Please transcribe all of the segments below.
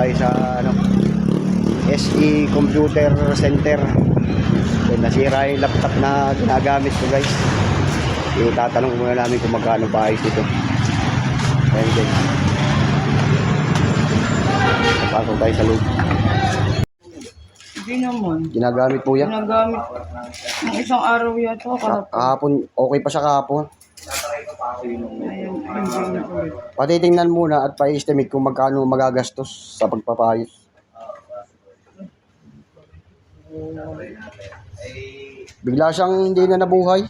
tayo sa ano, SE Computer Center. Then, nasira yung laptop na ginagamit ko guys. Itatanong muna namin kung magkano pa ayos dito. Ayan guys. Pasok tayo sa loob. Hindi naman. Ginagamit po yan. Ginagamit. Ng isang araw yata. Kahapon, okay pa siya kahapon. Ayun, hindi ulit. Patitingnan muna at pa-estimate kung magkano magagastos sa pagpapayos. Bigla siyang hindi na nabuhay.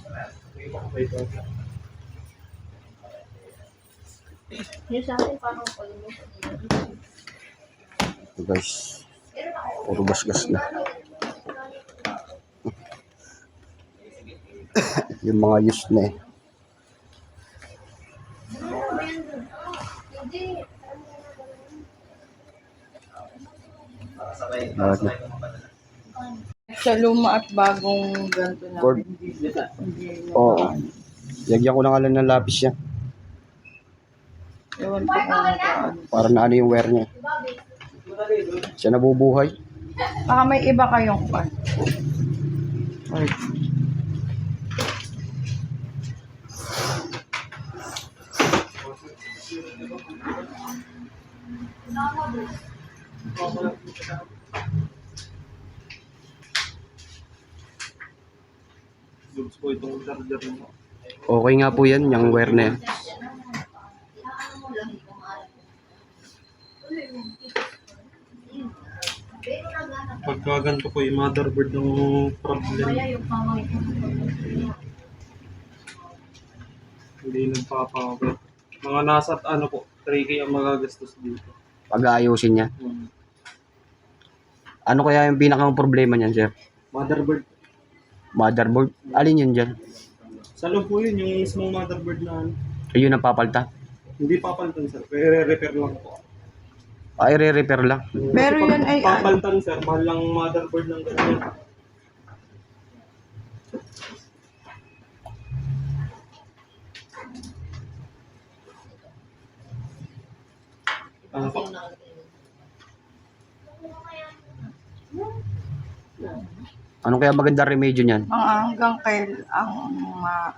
Yung sa akin, parang pag-inom. Ito guys, puro gasgas na. Yung mga use na eh. Lahat na. Sa luma at bagong ganito na. Cord. Oo. Lagyan ko na nga lang ng lapis yan. Ewan ko kung ano. Para na ano yung wire niya. Siya nabubuhay. Baka may iba kayong pan. Okay nga po yan, yung wire na yan. Pagka ganito po yung motherboard ng problem, hindi nagpapakabit. Mga nasa ano po, 3K ang magagastos dito. Pag-aayusin niya. Ano kaya yung pinakang problema niyan, sir? Motherboard. Motherboard? Alin yun dyan? Sa loob po yun, yung mismong motherboard na ano. Ayun ang papalta? Hindi papalitan sir, re-repair lang po. Ay, re-repair lang. Pero Kasi yun ay papalitan sir, mahal lang motherboard ng ganyan. Ano po? Ano kaya maganda remedyo niyan? mga hanggang kail ang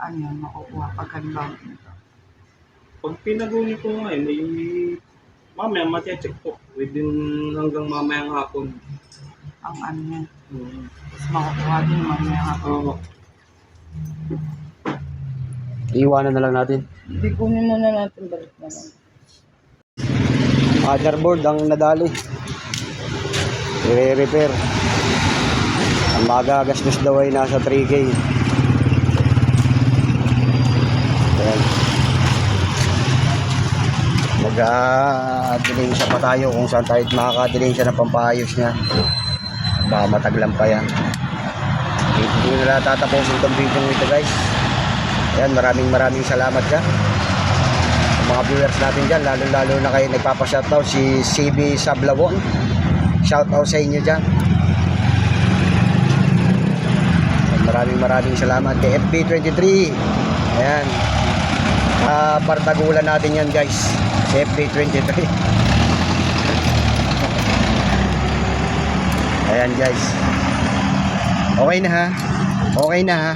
ano makukuha pag halimbawa. Pag pinaguni ko ngayon, mamaya mati-check po. Within hanggang mamayang hapon. Ang ano yan. Tapos makukuha din mamaya ako. Oo. Iiwanan na lang natin. Hindi kunin muna natin, balik na lang. Motherboard ang nadali. I-repair. Ang magagastos daw ay nasa 3K. Ayan. Mag-a-delay siya pa tayo kung saan tayo makaka-delay siya ng pampayos niya. Baka mataglan pa yan. Hindi na tatapusin itong video ito guys. Ayan, maraming salamat ka. Mga viewers natin dyan, lalo na kayo nagpapa-shoutout si CB Sablawon. Shoutout sa inyo dyan. Maraming salamat kay FB23. Ayan, partagulan natin yan guys, si FB23. Ayan guys, okay na ha.